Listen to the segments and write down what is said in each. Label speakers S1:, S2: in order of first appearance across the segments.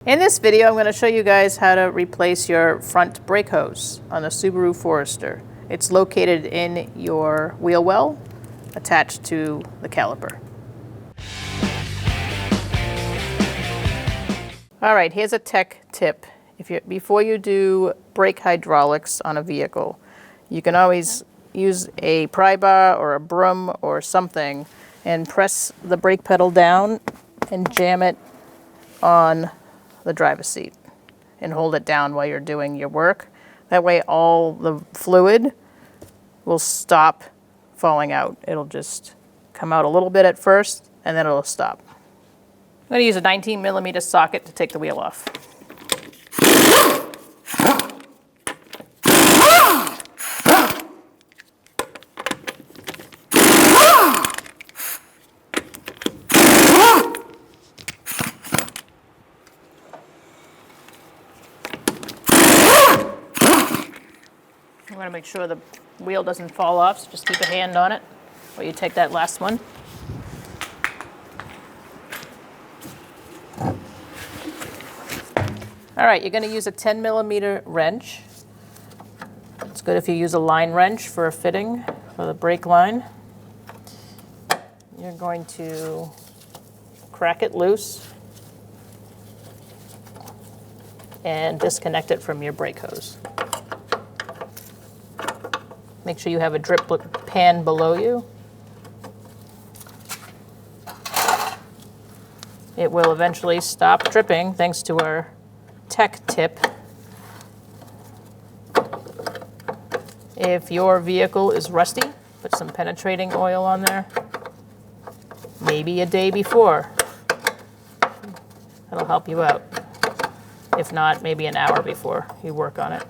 S1: In this video, I'm going to show you guys how to replace your front brake hose on the Subaru Forester. It's located in your wheel well, attached to the caliper. All right, here's a tech tip. Before you do brake hydraulics on a vehicle, you can always use a pry bar or a broom or something and press the brake pedal down and jam it on the driver's seat and hold it down while you're doing your work. That way all the fluid will stop falling out. It'll just come out a little bit at first and then it'll stop. I'm going to use a 19mm socket to take the wheel off. You want to make sure the wheel doesn't fall off, so just keep a hand on it while you take that last one. All right, you're going to use a 10mm wrench. It's good if you use a line wrench for a fitting for the brake line. You're going to crack it loose and disconnect it from your brake hose. Make sure you have a drip pan below you. It will eventually stop dripping thanks to our tech tip. If your vehicle is rusty, put some penetrating oil on there, maybe a day before. That'll help you out. If not, maybe an hour before you work on it.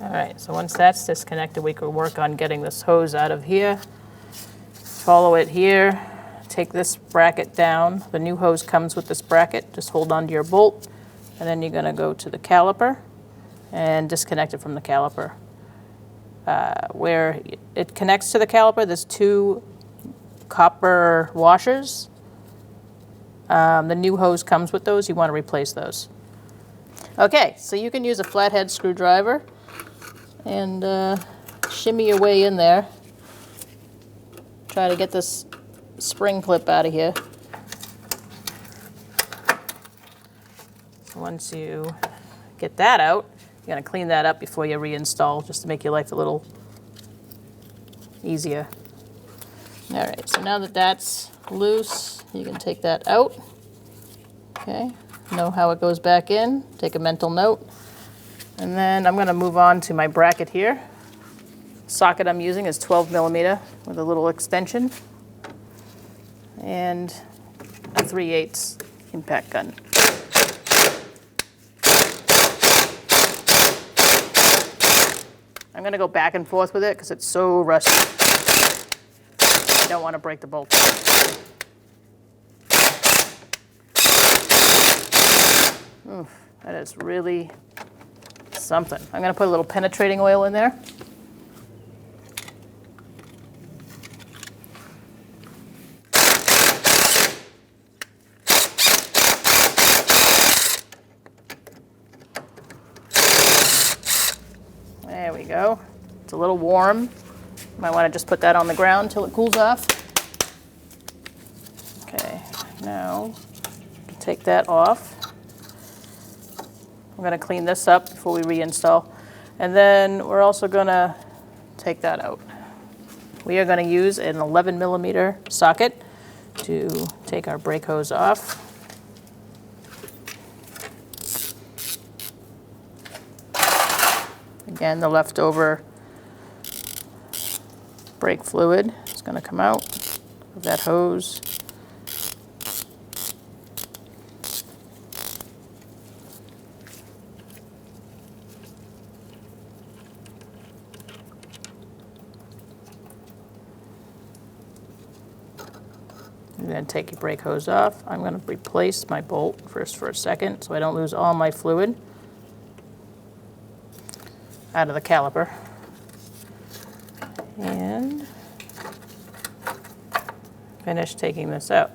S1: All right, so once that's disconnected, we can work on getting this hose out of here. Follow it here, take this bracket down. The new hose comes with this bracket. Just hold on to your bolt, and then you're gonna go to the caliper and disconnect it from the caliper. Where it connects to the caliper, there's two copper washers. The new hose comes with those. You wanna replace those. Okay, so you can use a flathead screwdriver and shimmy your way in there. Try to get this spring clip out of here. So once you get that out, you're going to clean that up before you reinstall, just to make your life a little easier. All right, so now that that's loose, you can take that out. Okay, know how it goes back in, take a mental note. And then I'm going to move on to my bracket here. The socket I'm using is 12mm with a little extension and a 3/8 impact gun. I'm going to go back and forth with it because it's so rusty. I don't want to break the bolt. Oof, that is really something. I'm going to put a little penetrating oil in there. There we go. It's a little warm. You might want to just put that on the ground until it cools off. Okay, now take that off. I'm going to clean this up before we reinstall. And then we're also going to take that out. We are going to use an 11mm socket to take our brake hose off. Again, the leftover brake fluid is going to come out of that hose. And then take your brake hose off. I'm going to replace my bolt first for a second so I don't lose all my fluid out of the caliper. And finish taking this out.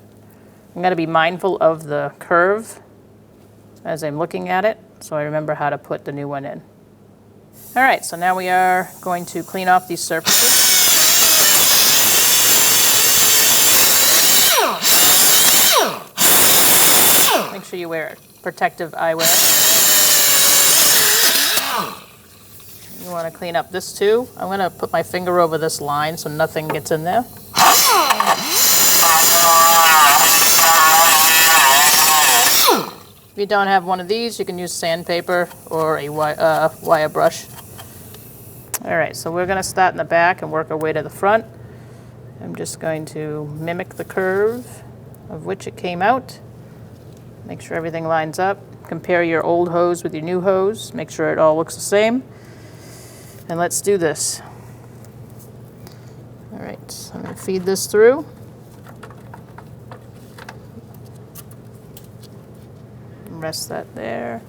S1: I'm going to be mindful of the curve as I'm looking at it, so I remember how to put the new one in. All right, so now we are going to clean off these surfaces. Make sure you wear protective eyewear. You want to clean up this too. I'm going to put my finger over this line so nothing gets in there. If you don't have one of these, you can use sandpaper or a wire brush. All right, so we're going to start in the back and work our way to the front. I'm just going to mimic the curve of which it came out. Make sure everything lines up. Compare your old hose with your new hose. Make sure it all looks the same. And let's do this. All right, so I'm going to feed this through. Rest that there.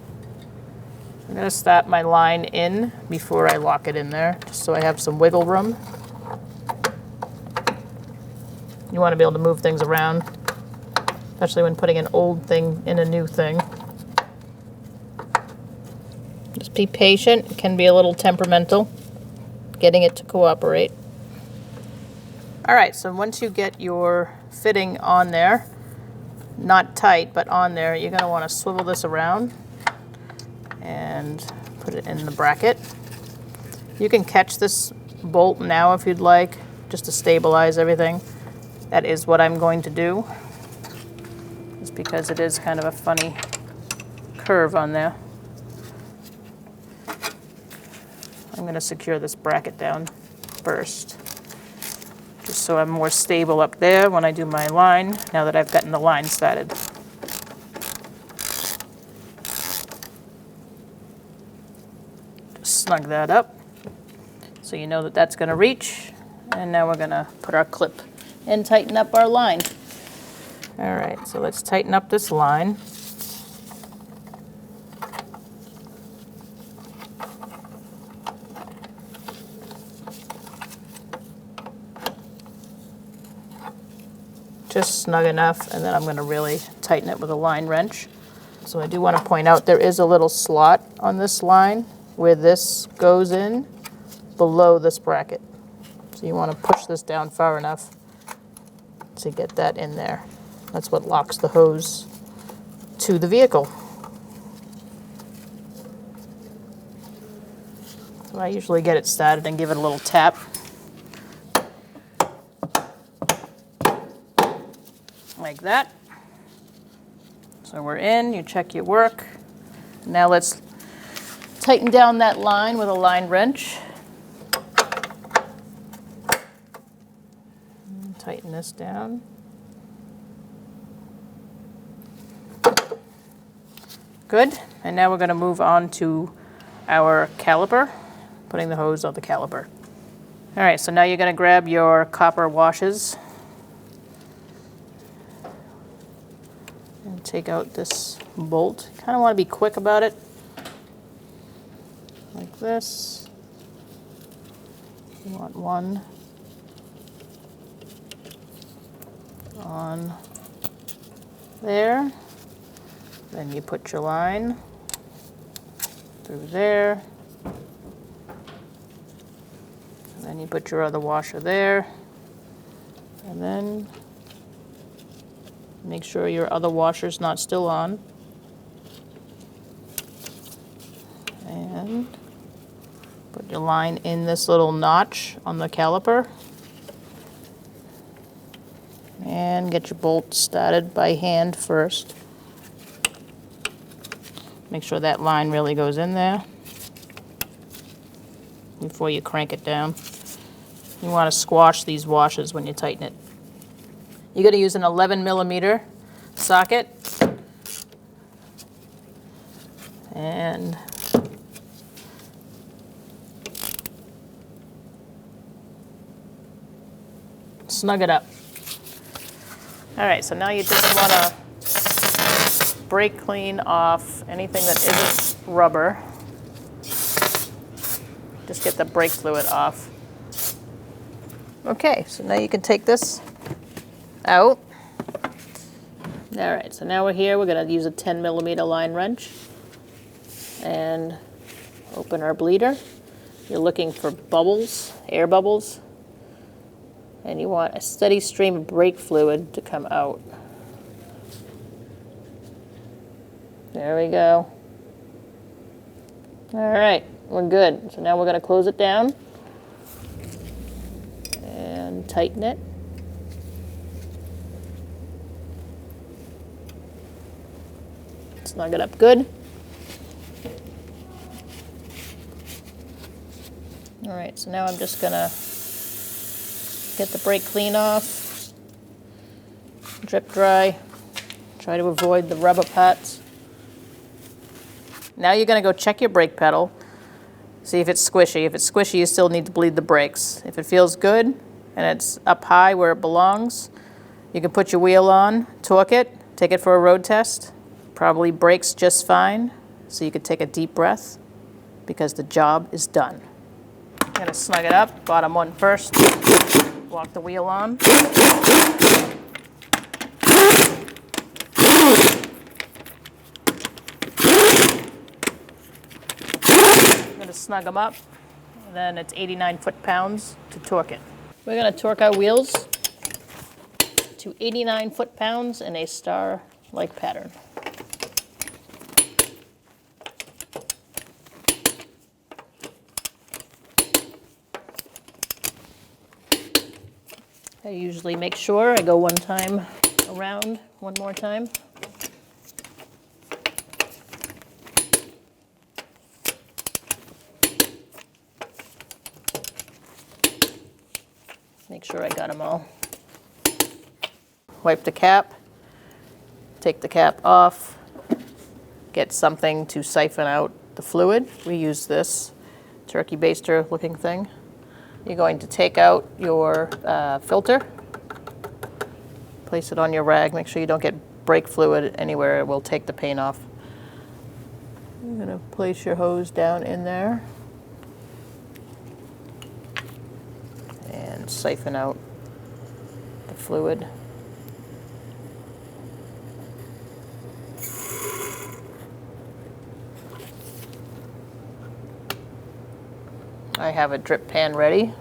S1: I'm going to start my line in before I lock it in there, just so I have some wiggle room. You want to be able to move things around, especially when putting an old thing in a new thing. Just be patient. It can be a little temperamental, getting it to cooperate. All right, so once you get your fitting on there, not tight, but on there, you're going to want to swivel this around and put it in the bracket. You can catch this bolt now if you'd like, just to stabilize everything. That is what I'm going to do, just because it is kind of a funny curve on there. I'm going to secure this bracket down first, just so I'm more stable up there when I do my line, now that I've gotten the line started. Just snug that up so you know that that's going to reach. And now we're going to put our clip and tighten up our line. All right, so let's tighten up this line. Just snug enough, and then I'm going to really tighten it with a line wrench. So I do want to point out there is a little slot on this line where this goes in below this bracket. So you want to push this down far enough to get that in there. That's what locks the hose to the vehicle. So I usually get it started and give it a little tap. Like that. So we're in, you check your work. Now let's tighten down that line with a line wrench. And tighten this down. Good, and now we're going to move on to our caliper, putting the hose on the caliper. All right, so now you're going to grab your copper washers and take out this bolt. You kind of want to be quick about it, like this. You want one on there. Then you put your line through there. And then you put your other washer there. And then make sure your other washer's not still on. And put your line in this little notch on the caliper. And get your bolt started by hand first. Make sure that line really goes in there before you crank it down. You want to squash these washers when you tighten it. You're going to use an 11mm socket. And snug it up. All right, so now you just want to brake clean off anything that isn't rubber. Just get the brake fluid off. Okay, so now you can take this out. All right, so now we're here. We're going to use a 10mm line wrench and open our bleeder. You're looking for bubbles, air bubbles, and you want a steady stream of brake fluid to come out. There we go. All right, we're good. So now we're going to close it down and tighten it. Snug it up good. All right, so now I'm just gonna get the brake clean off, drip dry, try to avoid the rubber parts. Now you're gonna go check your brake pedal, see if it's squishy. If it's squishy, you still need to bleed the brakes. If it feels good and it's up high where it belongs, you can put your wheel on, torque it, take it for a road test. Probably brakes just fine, so you could take a deep breath because the job is done. I'm gonna snug it up, bottom one first, walk the wheel on. I'm gonna snug them up, and then it's 89 foot-pounds to torque it. We're gonna torque our wheels to 89 foot-pounds in a star-like pattern. I usually make sure I go one time around, one more time. Make sure I got them all. Wipe the cap, take the cap off, get something to siphon out the fluid. We use this turkey baster looking thing. You're going to take out your filter, place it on your rag, make sure you don't get brake fluid anywhere, it will take the paint off. You're going to place your hose down in there and siphon out the fluid. I have a drip pan ready.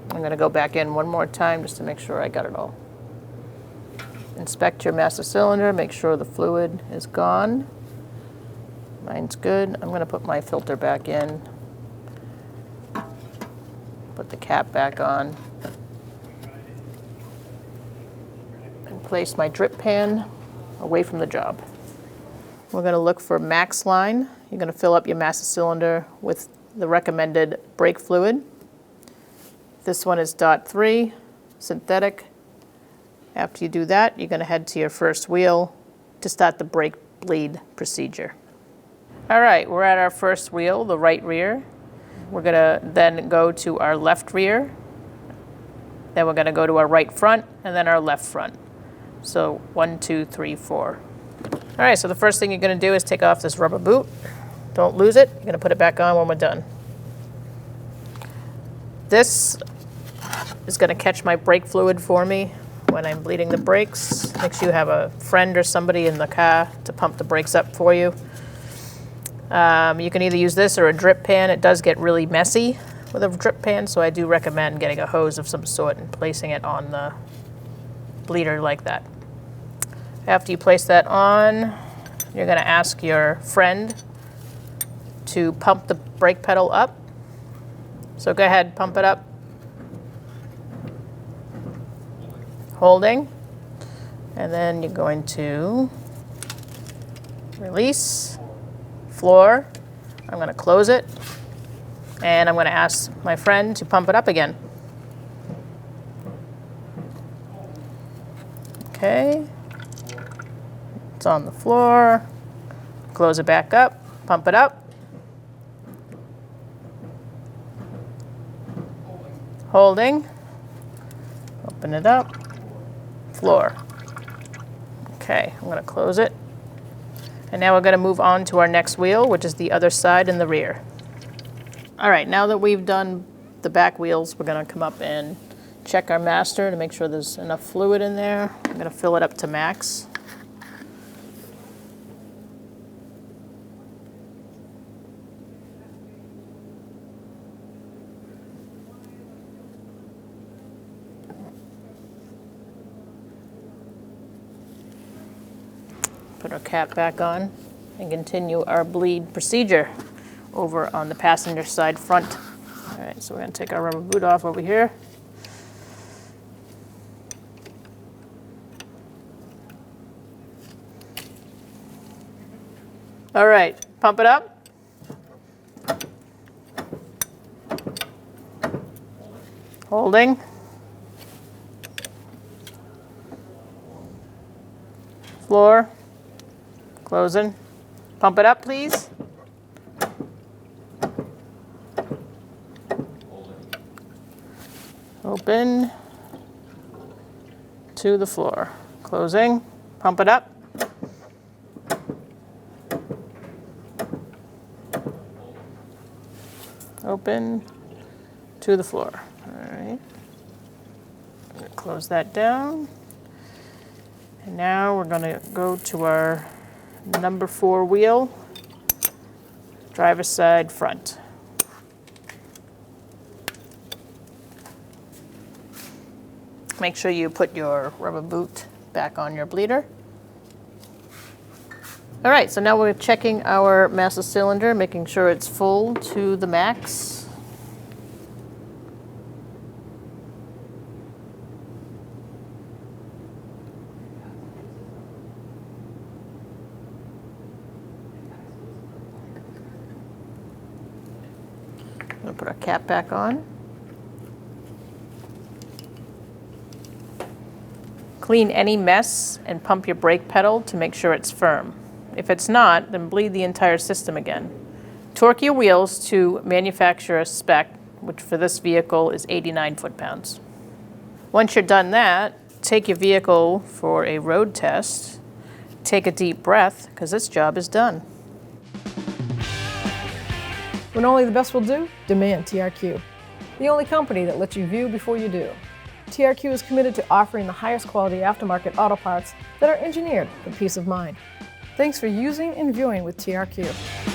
S1: I'm going to go back in one more time just to make sure I got it all. Inspect your master cylinder, make sure the fluid is gone. Mine's good. I'm going to put my filter back in. Put the cap back on and place my drip pan away from the job. We're going to look for max line. You're going to fill up your master cylinder with the recommended brake fluid. This one is .3 synthetic. After you do that, you're going to head to your first wheel to start the brake bleed procedure. All right, we're at our first wheel, the right rear. We're going to then go to our left rear, then we're going to go to our right front, and then our left front. So 1, 2, 3, 4. All right, so the first thing you're going to do is take off this rubber boot. Don't lose it. You're going to put it back on when we're done. This is going to catch my brake fluid for me when I'm bleeding the brakes. Make sure you have a friend or somebody in the car to pump the brakes up for you. You can either use this or a drip pan. It does get really messy with a drip pan, so I do recommend getting a hose of some sort and placing it on the bleeder like that. After you place that on, you're going to ask your friend to pump the brake pedal up. So go ahead, pump it up. Holding. And then you're going to release. Floor. I'm going to close it, and I'm going to ask my friend to pump it up again. Okay, it's on the floor. Close it back up, pump it up. Holding, open it up, floor. Okay, I'm going to close it, And now we're going to move on to our next wheel, which is the other side in the rear. All right, now that we've done the back wheels, we're going to come up and check our master to make sure there's enough fluid in there. I'm going to fill it up to max. Put our cap back on and continue our bleed procedure over on the passenger side front. All right, so we're going to take our rubber boot off over here. All right, pump it up. Holding. Floor. Closing. Pump it up, please. Open to the floor. Closing. Pump it up. Open to the floor. All right. I'm going to close that down. And now we're going to go to our number 4 wheel, driver's side front. Make sure you put your rubber boot back on your bleeder. All right, so now we're checking our master cylinder, making sure it's full to the max. We'll put our cap back on. Clean any mess and pump your brake pedal to make sure it's firm. If it's not, then bleed the entire system again. Torque your wheels to manufacturer's spec, which for this vehicle is 89 foot-pounds. Once you're done that, take your vehicle for a road test. Take a deep breath, because this job is done.
S2: When only the best will do, demand TRQ. The only company that lets you view before you do. TRQ is committed to offering the highest quality aftermarket auto parts that are engineered for peace of mind. Thanks for using and viewing with TRQ.